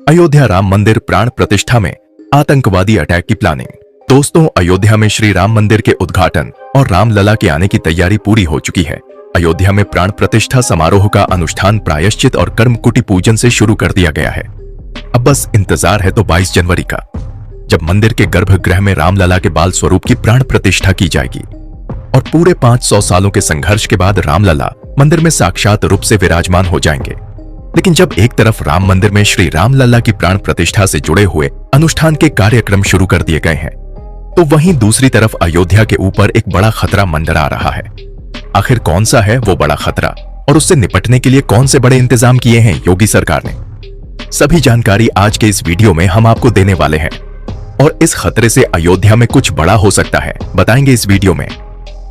अयोध्या राम मंदिर प्राण प्रतिष्ठा में आतंकवादी अटैक की प्लानिंग। दोस्तों, अयोध्या में श्री राम मंदिर के उद्घाटन और रामलला के आने की तैयारी पूरी हो चुकी है। अयोध्या में प्राण प्रतिष्ठा समारोह का अनुष्ठान प्रायश्चित और कर्मकुटी पूजन से शुरू कर दिया गया है। अब बस इंतजार है तो 22 जनवरी का, जब मंदिर के गर्भगृह में रामलला के बाल स्वरूप की प्राण प्रतिष्ठा की जाएगी और पूरे 500 सालों के संघर्ष के बाद रामलला मंदिर में साक्षात रूप से विराजमान हो जाएंगे। लेकिन जब एक तरफ राम मंदिर में श्री रामलला की प्राण प्रतिष्ठा से जुड़े हुए अनुष्ठान के कार्यक्रम शुरू कर दिए गए हैं, तो वहीं दूसरी तरफ अयोध्या के ऊपर एक बड़ा खतरा मंडरा रहा है। आखिर कौन सा है वो बड़ा खतरा और उससे निपटने के लिए कौन से बड़े इंतजाम किए हैं योगी सरकार ने? सभी जानकारी आज के इस वीडियो में हम आपको देने वाले हैं और इस खतरे से अयोध्या में कुछ बड़ा हो सकता है, बताएंगे इस वीडियो में।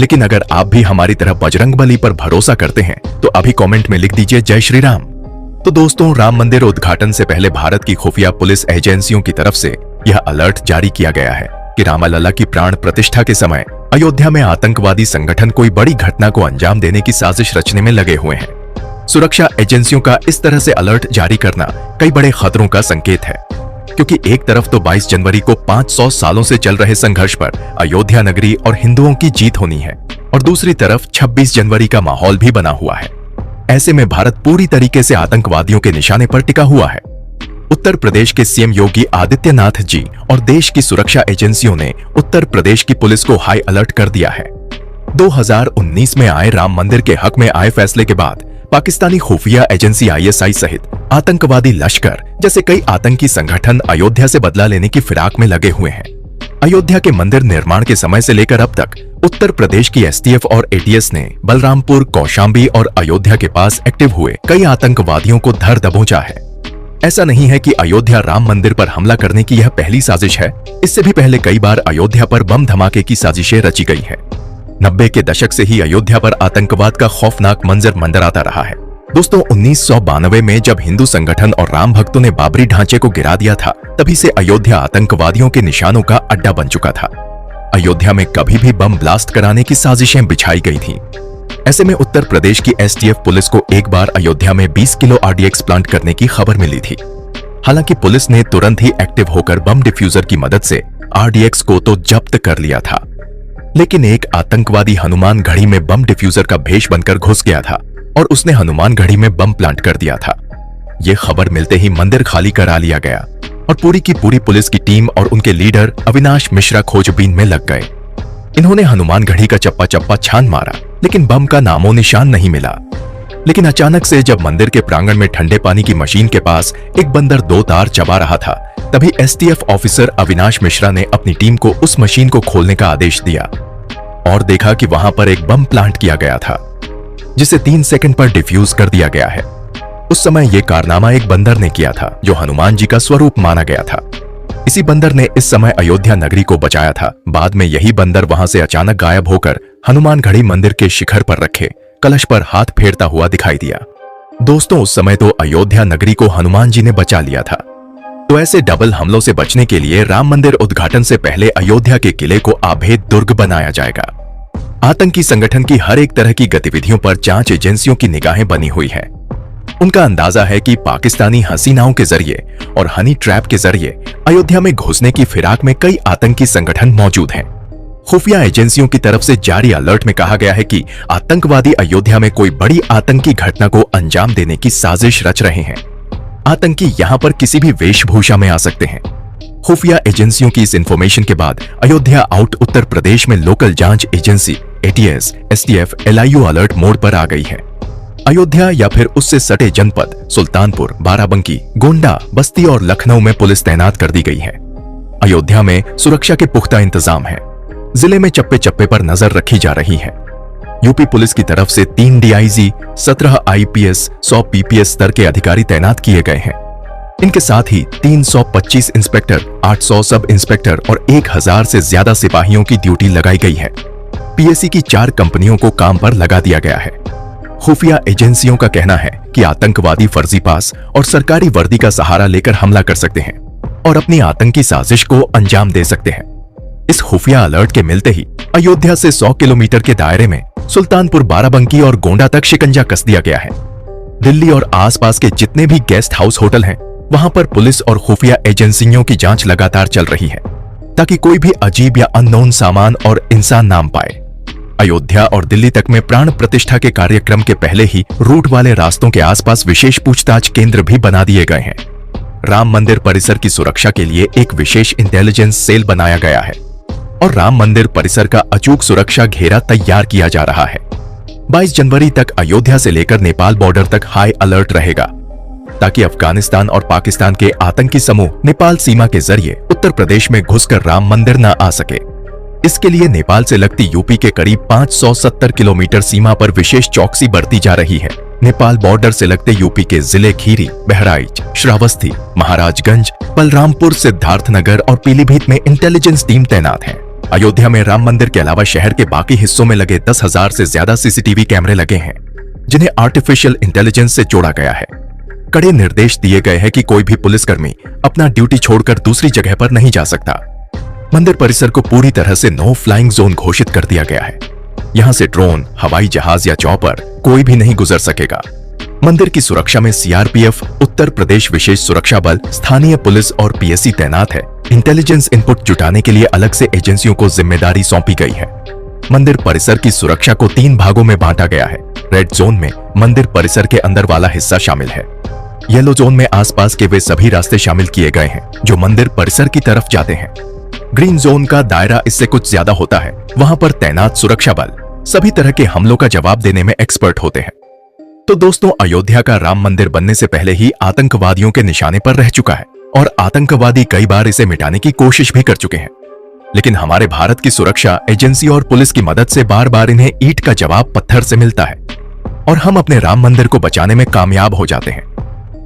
लेकिन अगर आप भी हमारी तरह बजरंगबली पर भरोसा करते हैं तो अभी कमेंट में लिख दीजिए जय श्री राम। तो दोस्तों, राम मंदिर उद्घाटन से पहले भारत की खुफिया पुलिस एजेंसियों की तरफ से यह अलर्ट जारी किया गया है कि रामलला की प्राण प्रतिष्ठा के समय अयोध्या में आतंकवादी संगठन कोई बड़ी घटना को अंजाम देने की साजिश रचने में लगे हुए हैं। सुरक्षा एजेंसियों का इस तरह से अलर्ट जारी करना कई बड़े खतरों का संकेत है, क्योंकि एक तरफ तो 22 जनवरी को 500 सालों से चल रहे संघर्ष पर अयोध्या नगरी और हिंदुओं की जीत होनी है और दूसरी तरफ 26 जनवरी का माहौल भी बना हुआ है। ऐसे में भारत पूरी तरीके से आतंकवादियों के निशाने पर टिका हुआ है। उत्तर प्रदेश के सीएम योगी आदित्यनाथ जी और देश की सुरक्षा एजेंसियों ने उत्तर प्रदेश की पुलिस को हाई अलर्ट कर दिया है। 2019 में आए राम मंदिर के हक में आए फैसले के बाद पाकिस्तानी खुफिया एजेंसी ISI सहित आतंकवादी लश्कर जैसे कई आतंकी संगठन अयोध्या से बदला लेने की फिराक में लगे हुए हैं। अयोध्या के मंदिर निर्माण के समय से लेकर अब तक उत्तर प्रदेश की STF और ATS ने बलरामपुर, कौशाम्बी और अयोध्या के पास एक्टिव हुए कई आतंकवादियों को धर दबोचा है। ऐसा नहीं है कि अयोध्या राम मंदिर पर हमला करने की यह पहली साजिश है। इससे भी पहले कई बार अयोध्या पर बम धमाके की साजिशें रची गई है। 90 के दशक से ही अयोध्या पर आतंकवाद का खौफनाक मंजर मंडराता रहा है। दोस्तों, 1992 में जब हिंदू संगठन और राम भक्तों ने बाबरी ढांचे को गिरा दिया था, तभी से अयोध्या आतंकवादियों के निशानों का अड्डा बन चुका था। अयोध्या में कभी भी बम ब्लास्ट कराने की साजिशें बिछाई गई थीं। ऐसे में उत्तर प्रदेश की STF पुलिस को एक बार अयोध्या में 20 किलो RDX प्लांट करने की खबर मिली थी। हालांकि पुलिस ने तुरंत ही एक्टिव होकर बम डिफ्यूजर की मदद से RDX को तो जब्त कर लिया था, लेकिन एक आतंकवादी हनुमान घड़ी में बम डिफ्यूजर का भेष बनकर घुस गया था और उसने हनुमान घड़ी में बम प्लांट कर दिया था। ये खबर मिलते ही मंदिर खाली करा लिया गया और पूरी की पूरी पुलिस की टीम और उनके लीडर अविनाश मिश्रा खोजबीन में लग गए। इन्होंने हनुमान घड़ी का चप्पा चप्पा छान मारा, लेकिन बम का नामो निशान नहीं मिला। लेकिन अचानक से जब मंदिर के प्रांगण में ठंडे पानी की मशीन के पास एक बंदर 2 तार चबा रहा था, तभी STF ऑफिसर अविनाश मिश्रा ने अपनी टीम को उस मशीन को खोलने का आदेश दिया और देखा कि वहां पर एक बम प्लांट किया गया था, जिसे 3 सेकंड पर डिफ्यूज कर दिया गया है। उस समय यह कारनामा एक बंदर ने किया था, जो हनुमान जी का स्वरूप माना गया था। इसी बंदर ने इस समय अयोध्या नगरी को बचाया था। बाद में यही बंदर वहां से अचानक गायब होकर हनुमान घड़ी मंदिर के शिखर पर रखे कलश पर हाथ फेरता हुआ दिखाई दिया। दोस्तों, उस समय तो अयोध्या नगरी को हनुमान जी ने बचा लिया था। तो ऐसे डबल हमलों से बचने के लिए राम मंदिर उद्घाटन से पहले अयोध्या के किले को आभेद दुर्ग बनाया जाएगा। आतंकी संगठन की हर एक तरह की गतिविधियों पर जांच एजेंसियों की निगाहें बनी हुई है। उनका अंदाजा है कि पाकिस्तानी हसीनाओं के जरिए और हनी ट्रैप के जरिए अयोध्या में घुसने की फिराक में कई आतंकी संगठन मौजूद हैं। खुफिया एजेंसियों की तरफ से जारी अलर्ट में कहा गया है कि आतंकवादी अयोध्या में कोई बड़ी आतंकी घटना को अंजाम देने की साजिश रच रहे हैं। आतंकी यहां पर किसी भी वेशभूषा में आ सकते हैं। खुफिया एजेंसियों की इस इंफॉर्मेशन के बाद अयोध्या आउट उत्तर प्रदेश में लोकल जांच agency ATS, STF, LIU alert mode पर आ गई है। अयोध्या या फिर उससे सटे जनपद सुल्तानपुर, बाराबंकी, गोंडा, बस्ती और लखनऊ में पुलिस तैनात कर दी गई है। अयोध्या में सुरक्षा के पुख्ता इंतजाम है। जिले में चप्पे चप्पे पर नजर रखी जा रही है। यूपी पुलिस की तरफ से 3 DIG, 17 IPS, 100 PPS स्तर के अधिकारी तैनात किए गए हैं। इनके साथ ही 325 इंस्पेक्टर, 800 सब इंस्पेक्टर और 1000 से ज्यादा सिपाहियों की ड्यूटी लगाई गई है। PSC की 4 कंपनियों को काम पर लगा दिया गया है। खुफिया एजेंसियों का कहना है कि आतंकवादी फर्जी पास और सरकारी वर्दी का सहारा लेकर हमला कर सकते हैं और अपनी आतंकी साजिश को अंजाम दे सकते हैं। इस खुफिया अलर्ट के मिलते ही अयोध्या से 100 किलोमीटर के दायरे में सुल्तानपुर, बाराबंकी और गोंडा तक शिकंजा कस दिया गया है। दिल्ली और आसपास के जितने भी गेस्ट हाउस होटल हैं वहां पर पुलिस और खुफिया एजेंसियों की जांच लगातार चल रही है ताकि कोई भी अजीब या अननोन सामान और इंसान नाम पाए। अयोध्या और दिल्ली तक में प्राण प्रतिष्ठा के कार्यक्रम के पहले ही रूट वाले रास्तों के आसपास विशेष पूछताछ केंद्र भी बना दिए गए हैं। राम मंदिर परिसर की सुरक्षा के लिए एक विशेष इंटेलिजेंस सेल बनाया गया है और राम मंदिर परिसर का अचूक सुरक्षा घेरा तैयार किया जा रहा है। 22 जनवरी तक अयोध्या से लेकर नेपाल बॉर्डर तक हाई अलर्ट रहेगा ताकि अफगानिस्तान और पाकिस्तान के आतंकी समूह नेपाल सीमा के जरिए उत्तर प्रदेश में घुसकर राम मंदिर न आ सके। इसके लिए नेपाल से लगती यूपी के करीब 570 किलोमीटर सीमा पर विशेष चौकसी बरती जा रही है। नेपाल बॉर्डर से लगते यूपी के जिले खीरी, बहराइच, श्रावस्ती, महाराजगंज, बलरामपुर, सिद्धार्थनगर और पीलीभीत में इंटेलिजेंस टीम तैनात है। अयोध्या में राम मंदिर के अलावा शहर के बाकी हिस्सों में लगे 10,000 से ज्यादा सीसीटीवी कैमरे लगे हैं जिन्हें आर्टिफिशियल इंटेलिजेंस से जोड़ा गया है। कड़े निर्देश दिए गए हैं कि कोई भी पुलिसकर्मी अपना ड्यूटी छोड़कर दूसरी जगह पर नहीं जा सकता। मंदिर परिसर को पूरी तरह से नो फ्लाइंग जोन घोषित कर दिया गया है। यहां से ड्रोन, हवाई जहाज या चॉपर कोई भी नहीं गुजर सकेगा। मंदिर की सुरक्षा में सीआरपीएफ, उत्तर प्रदेश विशेष सुरक्षा बल, स्थानीय पुलिस और पीएससी तैनात है। इंटेलिजेंस इनपुट जुटाने के लिए अलग से एजेंसियों को जिम्मेदारी सौंपी गई है। मंदिर परिसर की सुरक्षा को 3 भागों में बांटा गया है। रेड जोन में मंदिर परिसर के अंदर वाला हिस्सा शामिल है। येलो जोन में आसपास के वे सभी रास्ते शामिल किए गए हैं जो मंदिर परिसर की तरफ जाते हैं। ग्रीन जोन का दायरा इससे कुछ ज्यादा होता है। वहां पर तैनात सुरक्षा बल सभी तरह के हमलों का जवाब देने में एक्सपर्ट होते हैं। तो दोस्तों, अयोध्या का राम मंदिर बनने से पहले ही आतंकवादियों के निशाने पर रह चुका है और आतंकवादी कई बार इसे मिटाने की कोशिश भी कर चुके हैं। लेकिन हमारे भारत की सुरक्षा एजेंसी और पुलिस की मदद से बार बार इन्हें ईंट का जवाब पत्थर से मिलता है और हम अपने राम मंदिर को बचाने में कामयाब हो जाते हैं।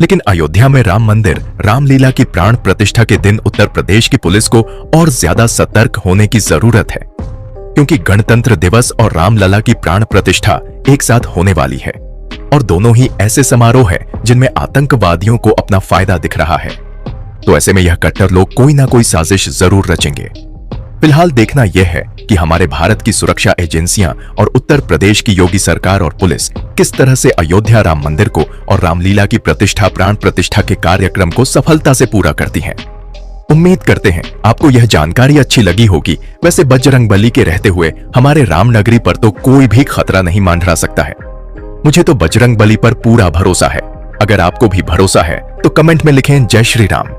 लेकिन अयोध्या में राम मंदिर रामलीला की प्राण प्रतिष्ठा के दिन उत्तर प्रदेश की पुलिस को और ज्यादा सतर्क होने की जरूरत है, क्योंकि गणतंत्र दिवस और रामलला की प्राण प्रतिष्ठा एक साथ होने वाली है और दोनों ही ऐसे समारोह हैं जिनमें आतंकवादियों को अपना फायदा दिख रहा है। तो ऐसे में यह कट्टर लोग कोई ना कोई साजिश जरूर रचेंगे। फिलहाल देखना यह है कि हमारे भारत की सुरक्षा एजेंसियां और उत्तर प्रदेश की योगी सरकार और पुलिस किस तरह से अयोध्या राम मंदिर को और रामलीला की प्रतिष्ठा प्राण प्रतिष्ठा के कार्यक्रम को सफलता से पूरा करती हैं। उम्मीद करते हैं आपको यह जानकारी अच्छी लगी होगी। वैसे बजरंगबली के रहते हुए हमारे रामनगरी पर तो कोई भी खतरा नहीं मंडरा सकता है। मुझे तो बजरंगबली पर पूरा भरोसा है। अगर आपको भी भरोसा है तो कमेंट में लिखें जय श्री राम।